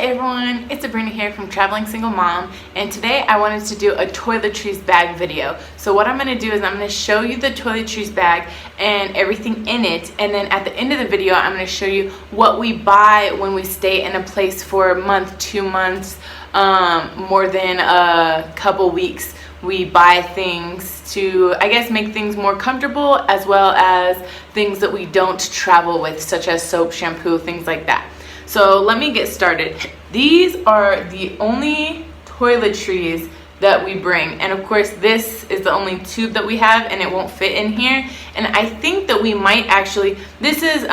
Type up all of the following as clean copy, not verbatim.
everyone, it's Sabrina here from Traveling Single Mom, and today I wanted to do a toiletries bag video. So what I'm going to do is I'm going to show you the toiletries bag and everything in it, and then at the end of the video I'm going to show you what we buy when we stay in a place for a month, 2 months, more than a couple weeks. We buy things to, I guess, make things more comfortable, as well as things that we don't travel with, such as soap, shampoo, things like that. So let me get started. These are the only toiletries that we bring, and of course this is the only tube that we have and it won't fit in here. And I think that we might actually, this is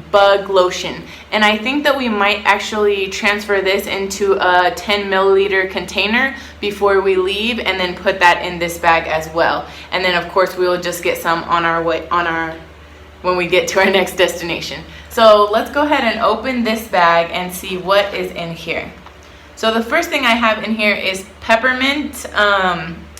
bug lotion, and I think that we might actually transfer this into a 10 milliliter container before we leave, and then put that in this bag as well. And then of course we will just get some on our way, when we get to our next destination. So let's go ahead and open this bag and see what is in here. So the first thing I have in here is peppermint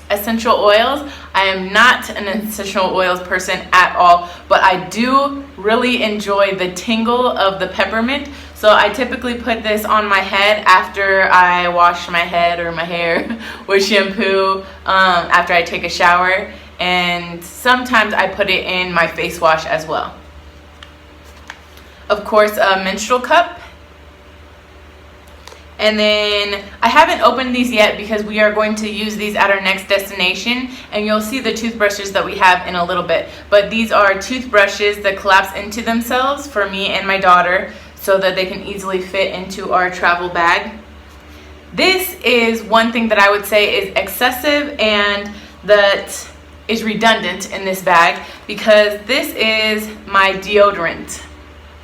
essential oils. I am not an essential oils person at all, but I do really enjoy the tingle of the peppermint. So I typically put this on my head after I wash my head or my hair with shampoo, after I take a shower, and sometimes I put it in my face wash as well. Of course, a menstrual cup. And then I haven't opened these yet because we are going to use these at our next destination, and you'll see the toothbrushes that we have in a little bit. But these are toothbrushes that collapse into themselves for me and my daughter, so that they can easily fit into our travel bag. This is one thing that I would say is excessive and that is redundant in this bag, because this is my deodorant.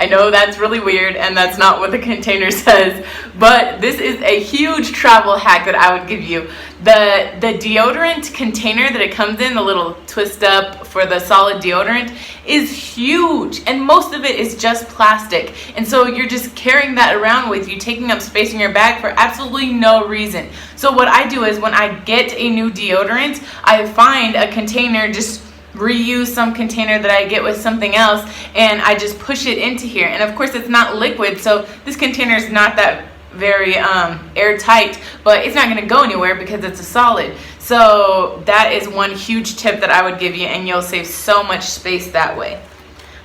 I know that's really weird and that's not what the container says, but this is a huge travel hack that I would give you. The deodorant container that it comes in, the little twist up for the solid deodorant, is huge, and most of it is just plastic. And so you're just carrying that around with you, taking up space in your bag for absolutely no reason. So what I do is when I get a new deodorant, I find a container, just reuse some container that I get with something else, and I just push it into here. And of course it's not liquid, so this container is not that very airtight, but it's not going to go anywhere because it's a solid. So that is one huge tip that I would give you, and you'll save so much space that way.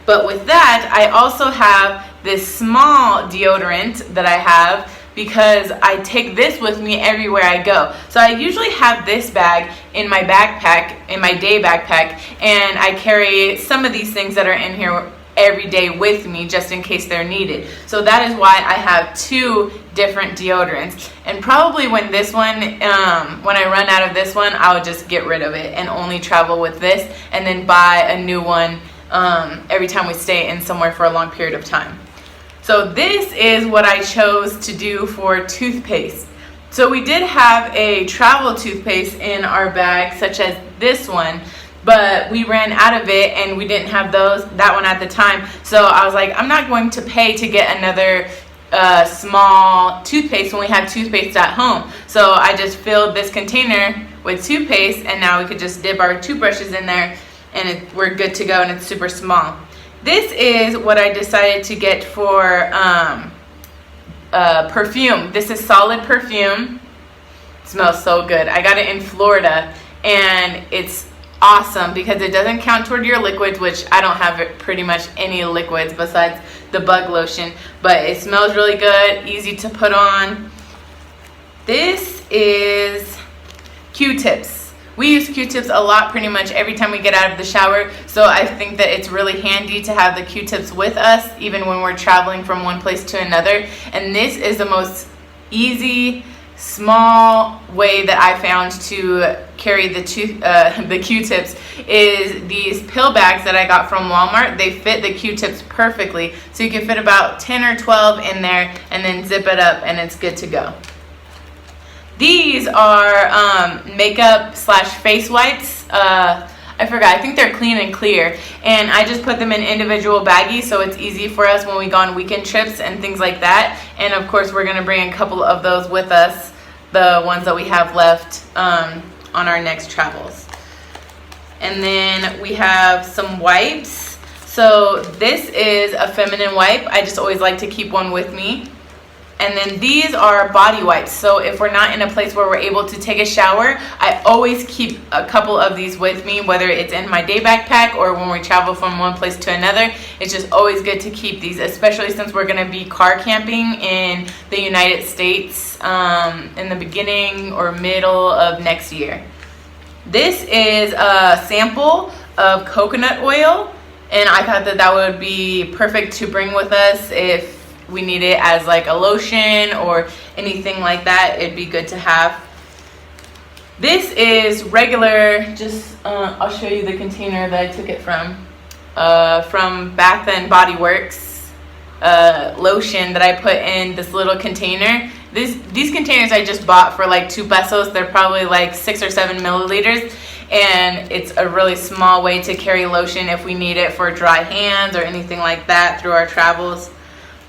But with that, I also have this small deodorant that I have, because I take this with me everywhere I go. So I usually have this bag in my backpack, in my day backpack, and I carry some of these things that are in here every day with me just in case they're needed. So that is why I have 2 different deodorants. And probably when this one, when I run out of this one, I'll just get rid of it and only travel with this, and then buy a new one every time we stay in somewhere for a long period of time. So this is what I chose to do for toothpaste. So we did have a travel toothpaste in our bag, such as this one, but we ran out of it and we didn't have that one at the time. So I was like, I'm not going to pay to get another small toothpaste when we have toothpaste at home. So I just filled this container with toothpaste, and now we could just dip our toothbrushes in there, and we're good to go, and it's super small. This is what I decided to get for perfume. This is solid perfume. It smells so good. I got it in Florida, and it's awesome because it doesn't count toward your liquids, which I don't have pretty much any liquids besides the bug lotion, but it smells really good, easy to put on. This is Qtips. We use Qtips a lot, pretty much every time we get out of the shower, so I think that it's really handy to have the Qtips with us even when we're traveling from one place to another. And this is the most easy, small way that I found to carry the Qtips, is these pill bags that I got from Walmart. They fit the Qtips perfectly, so you can fit about 10 or 12 in there and then zip it up and it's good to go. These are makeup / face wipes. I forgot, I think they're clean and clear, and I just put them in individual baggies so it's easy for us when we go on weekend trips and things like that. And of course we're going to bring a couple of those with us, the ones that we have left on our next travels. And then we have some wipes. So this is a feminine wipe. I just always like to keep one with me. And then these are body wipes. So if we're not in a place where we're able to take a shower, I always keep a couple of these with me, whether it's in my day backpack or when we travel from one place to another. It's just always good to keep these, especially since we're going to be car camping in the United States in the beginning or middle of next year. This is a sample of coconut oil, and I thought that that would be perfect to bring with us if we need it as like a lotion or anything like that. It'd be good to have. This is regular, just I'll show you the container that I took it from Bath and Body Works lotion that I put in this little container. These containers I just bought for like 2 pesos. They're probably like 6 or 7 milliliters, and it's a really small way to carry lotion if we need it for dry hands or anything like that through our travels.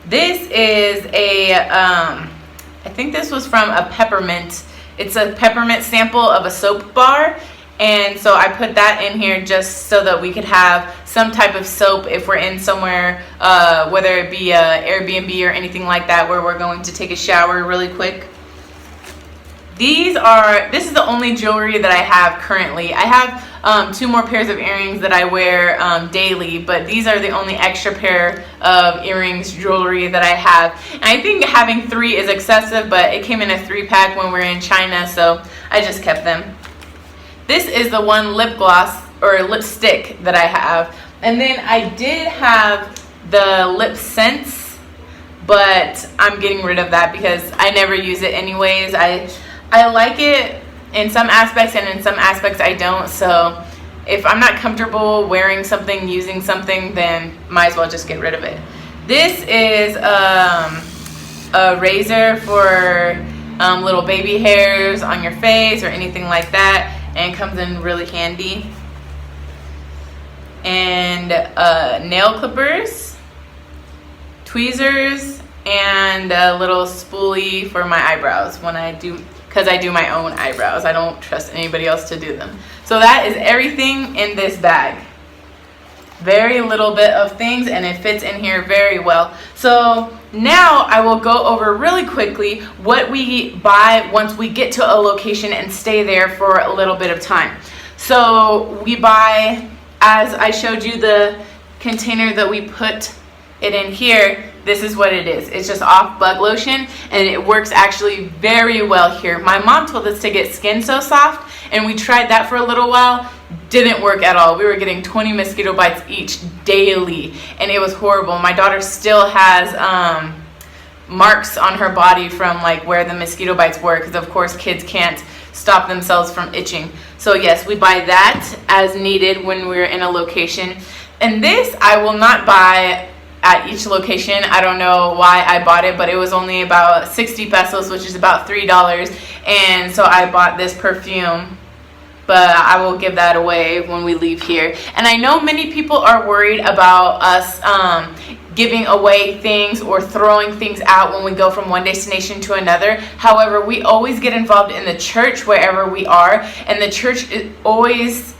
This is I think this was from a peppermint. It's a peppermint sample of a soap bar. And so I put that in here just so that we could have some type of soap if we're in somewhere, whether it be Airbnb or anything like that, where we're going to take a shower really quick. This is the only jewelry that I have currently. I have 2 more pairs of earrings that I wear daily, but these are the only extra pair of earrings, jewelry that I have. And I think having 3 is excessive, but it came in a 3-pack when we were in China, so I just kept them. This is the one lip gloss or lipstick that I have. And then I did have the lip scents, but I'm getting rid of that because I never use it anyways. I like it in some aspects, and in some aspects I don't. So if I'm not comfortable wearing something, using something, then might as well just get rid of it. This is a razor for little baby hairs on your face or anything like that, and it comes in really handy. And nail clippers, tweezers, and a little spoolie for my eyebrows because I do my own eyebrows. I don't trust anybody else to do them. So that is everything in this bag. Very little bit of things, and it fits in here very well. So now I will go over really quickly what we buy once we get to a location and stay there for a little bit of time. So we buy, as I showed you the container that we put it in here, this is what it is. It's just off bug lotion, and it works actually very well here. My mom told us to get Skin So Soft, and we tried that for a little while. Didn't work at all. We were getting 20 mosquito bites each daily, and it was horrible. My daughter still has marks on her body from like where the mosquito bites were, because of course kids can't stop themselves from itching. So yes, we buy that as needed when we're in a location. And this I will not buy at each location. I don't know why I bought it, but it was only about 60 pesos, which is about $3. And so I bought this perfume, but I will give that away when we leave here. And I know many people are worried about us giving away things or throwing things out when we go from one destination to another. However, we always get involved in the church wherever we are, and the church is always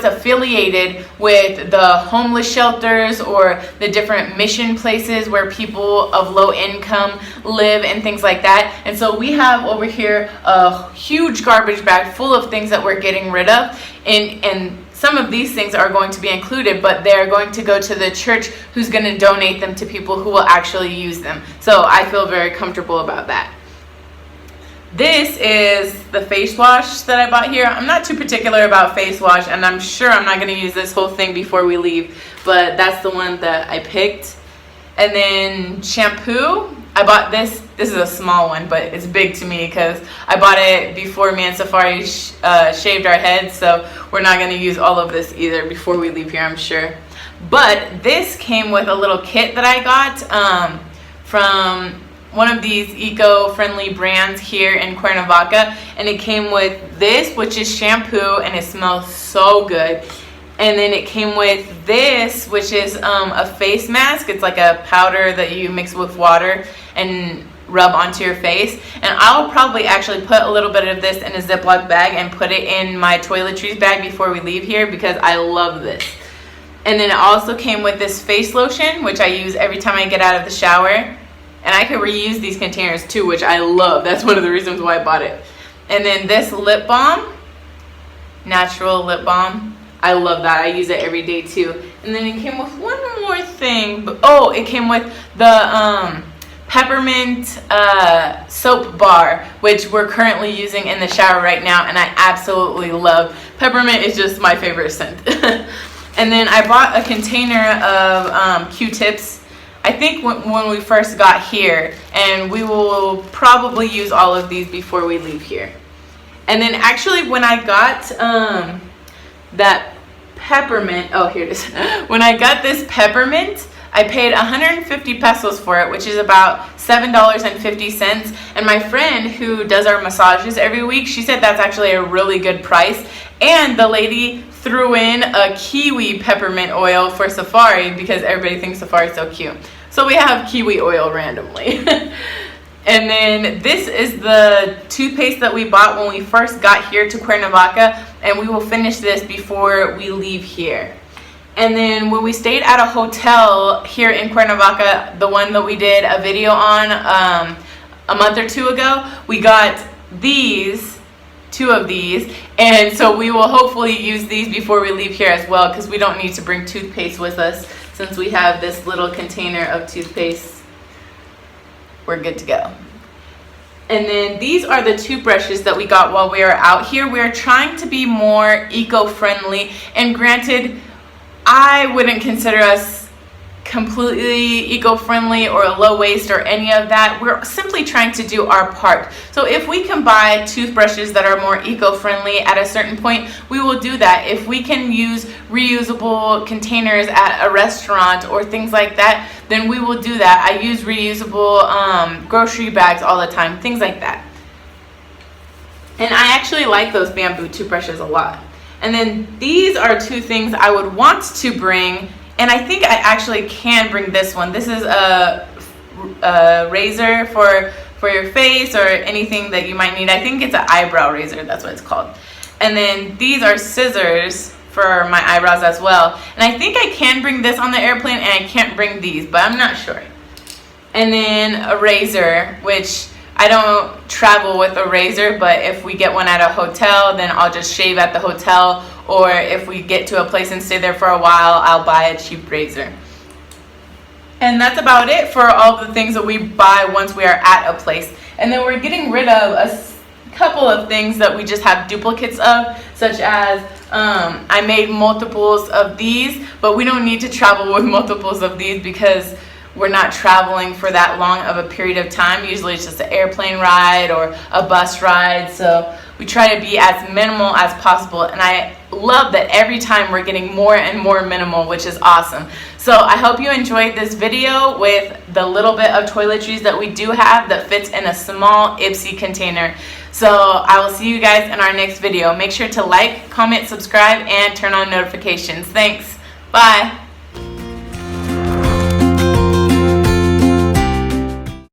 affiliated with the homeless shelters or the different mission places where people of low income live and things like that. And so we have over here a huge garbage bag full of things that we're getting rid of, and some of these things are going to be included, but they're going to go to the church, who's going to donate them to people who will actually use them. So I feel very comfortable about that. This is the face wash that I bought here. I'm not too particular about face wash, and I'm sure I'm not going to use this whole thing before we leave, but that's the one that I picked. And then shampoo, I bought this. This is a small one, but it's big to me because I bought it before me and Safari shaved our heads, so we're not going to use all of this either before we leave here, I'm sure. But this came with a little kit that I got from one of these eco-friendly brands here in Cuernavaca, and it came with this, which is shampoo, and it smells so good. And then it came with this, which is a face mask. It's like a powder that you mix with water and rub onto your face. And I'll probably actually put a little bit of this in a Ziploc bag and put it in my Toiletries bag before we leave here, because I love this. And then it also came with this face lotion, which I use every time I get out of the shower. And I can reuse these containers too, which I love. That's one of the reasons why I bought it. And then this lip balm, natural lip balm. I love that. I use it every day too. And then it came with one more thing. Oh, it came with the peppermint soap bar, which we're currently using in the shower right now, and I absolutely love. Peppermint is just my favorite scent. And then I bought a container of Qtips. I think when we first got here, and we will probably use all of these before we leave here. And then actually when I got that peppermint, oh here it is. When I got this peppermint, I paid 150 pesos for it, which is about $7.50. And my friend who does our massages every week, she said that's actually a really good price. And the lady threw in a kiwi peppermint oil for Safari because everybody thinks Safari is so cute. So we have kiwi oil randomly. And then this is the toothpaste that we bought when we first got here to Cuernavaca, and we will finish this before we leave here. And then when we stayed at a hotel here in Cuernavaca, the one that we did a video on a month or two ago, we got these, 2 of these, and so we will hopefully use these before we leave here as well, because we don't need to bring toothpaste with us since we have this little container of toothpaste. We're good to go. And then these are the toothbrushes that we got while we were out here. We're trying to be more eco-friendly, and granted, I wouldn't consider us completely eco-friendly or low waste or any of that. We're simply trying to do our part. So if we can buy toothbrushes that are more eco-friendly at a certain point, we will do that. If we can use reusable containers at a restaurant or things like that, then we will do that. I use reusable grocery bags all the time, things like that. And I actually like those bamboo toothbrushes a lot. And then these are 2 things I would want to bring, and I think I actually can bring this one. This is a razor for your face or anything that you might need. I think it's an eyebrow razor, that's what it's called. And then these are scissors for my eyebrows as well. And I think I can bring this on the airplane, and I can't bring these, but I'm not sure. And then a razor, which I don't travel with a razor, but if we get one at a hotel, then I'll just shave at the hotel, or if we get to a place and stay there for a while, I'll buy a cheap razor. And that's about it for all the things that we buy once we are at a place. And then we're getting rid of a couple of things that we just have duplicates of, such as I made multiples of these, but we don't need to travel with multiples of these because we're not traveling for that long of a period of time. Usually it's just an airplane ride or a bus ride. So we try to be as minimal as possible. And I love that every time we're getting more and more minimal, which is awesome. So I hope you enjoyed this video with the little bit of toiletries that we do have that fits in a small Ipsy container. So I will see you guys in our next video. Make sure to like, comment, subscribe, and turn on notifications. Thanks. Bye.